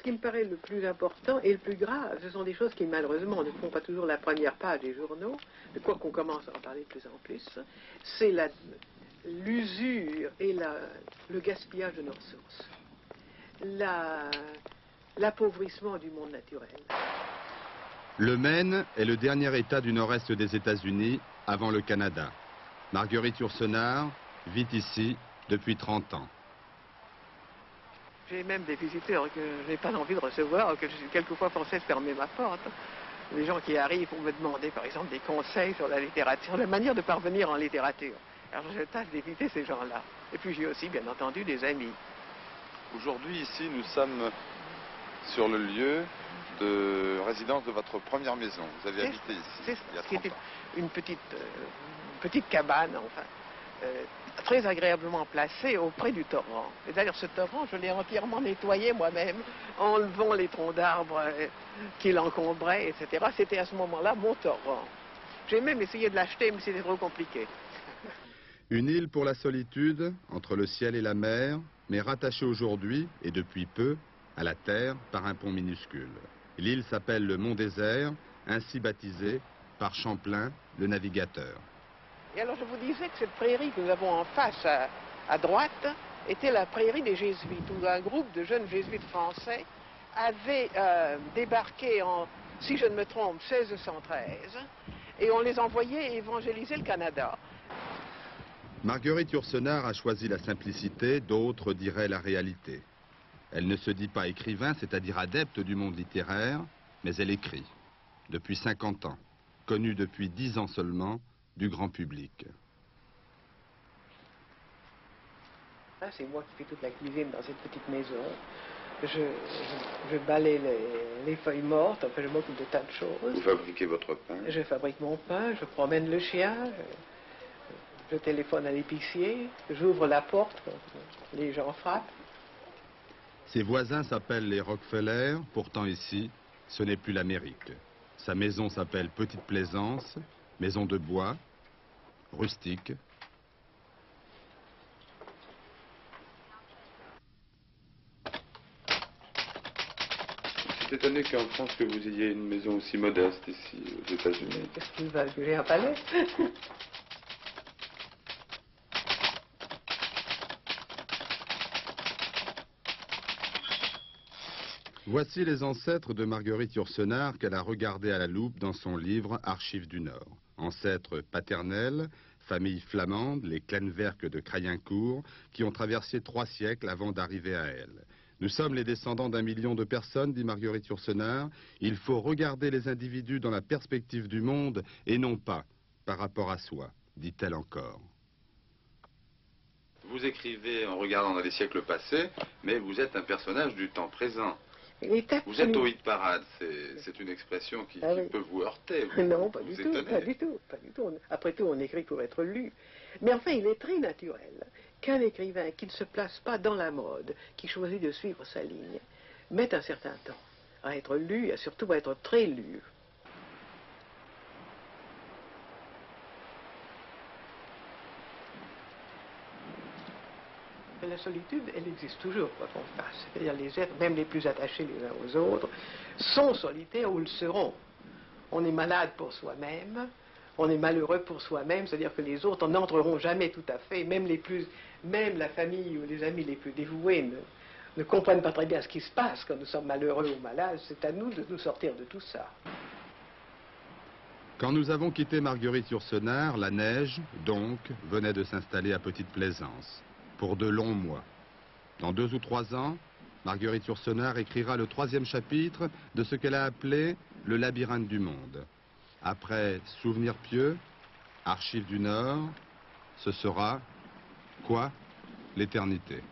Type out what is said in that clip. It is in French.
qui me paraît le plus important et le plus grave, ce sont des choses qui malheureusement ne font pas toujours la première page des journaux, de quoi qu'on commence à en parler de plus en plus, c'est l'usure et le gaspillage de nos ressources, l'appauvrissement du monde naturel. Le Maine est le dernier État du nord-est des États-Unis avant le Canada. Marguerite Yourcenar vit ici depuis 30 ans. J'ai même des visiteurs que je n'ai pas envie de recevoir, que je suis quelquefois forcé de fermer ma porte. Les gens qui arrivent pour me demander, par exemple, des conseils sur la littérature, sur la manière de parvenir en littérature. Alors je tâche d'éviter ces gens-là. Et puis j'ai aussi, bien entendu, des amis. Aujourd'hui, ici, nous sommes sur le lieu de résidence de votre première maison. Vous avez habité ici il y a 30 ans. Une petite cabane, enfin. Très agréablement placé auprès du torrent. Et d'ailleurs, ce torrent, je l'ai entièrement nettoyé moi-même, enlevant les troncs d'arbres qui l'encombraient, etc. C'était à ce moment-là mon torrent. J'ai même essayé de l'acheter, mais c'était trop compliqué. Une île pour la solitude, entre le ciel et la mer, mais rattachée aujourd'hui, et depuis peu, à la terre par un pont minuscule. L'île s'appelle le Mont Désert, ainsi baptisé par Champlain, le navigateur. Et alors je vous disais que cette prairie que nous avons en face à droite était la prairie des Jésuites, où un groupe de jeunes Jésuites français avait débarqué en, si je ne me trompe, 1613, et on les envoyait évangéliser le Canada. Marguerite Yourcenar a choisi la simplicité, d'autres diraient la réalité. Elle ne se dit pas écrivain, c'est-à-dire adepte du monde littéraire, mais elle écrit. Depuis 50 ans, connue depuis 10 ans seulement, du grand public. C'est moi qui fais toute la cuisine dans cette petite maison. Je balaye les feuilles mortes, enfin je m'occupe de tas de choses. Vous fabriquez votre pain? Je fabrique mon pain, je promène le chien, je téléphone à l'épicier, j'ouvre la porte quand les gens frappent. Ses voisins s'appellent les Rockefeller, pourtant ici, ce n'est plus l'Amérique. Sa maison s'appelle Petite Plaisance, maison de bois, rustique. Je suis étonné qu'en France que vous ayez une maison aussi modeste ici aux États-Unis. Qu'est-ce qu'ils veulent, que j'ai un palais? Voici les ancêtres de Marguerite Yourcenar qu'elle a regardés à la loupe dans son livre Archives du Nord. Ancêtres paternels, famille flamande, les Clenverques de Crayencourt, qui ont traversé 3 siècles avant d'arriver à elle. Nous sommes les descendants d'1 million de personnes, dit Marguerite Yourcenar. Il faut regarder les individus dans la perspective du monde et non pas par rapport à soi, dit-elle encore. Vous écrivez en regardant dans les siècles passés, mais vous êtes un personnage du temps présent. Vous êtes au hit parade, c'est une expression qui peut vous heurter. Non, pas du tout. Après tout, on écrit pour être lu. Mais enfin, il est très naturel qu'un écrivain qui ne se place pas dans la mode, qui choisit de suivre sa ligne, mette un certain temps à être lu et surtout à être très lu. La solitude, elle existe toujours quand on passe. C'est-à-dire les êtres, même les plus attachés les uns aux autres, sont solitaires ou le seront. On est malade pour soi-même, on est malheureux pour soi-même, c'est-à-dire que les autres n'entreront jamais tout à fait, même la famille ou les amis les plus dévoués ne comprennent pas très bien ce qui se passe quand nous sommes malheureux ou malades. C'est à nous de nous sortir de tout ça. Quand nous avons quitté Marguerite Yourcenar, la neige, donc, venait de s'installer à Petite Plaisance. Pour de longs mois. Dans 2 ou 3 ans, Marguerite Yourcenar écrira le 3e chapitre de ce qu'elle a appelé le labyrinthe du monde. Après Souvenirs pieux, Archives du Nord, ce sera quoi? L'éternité.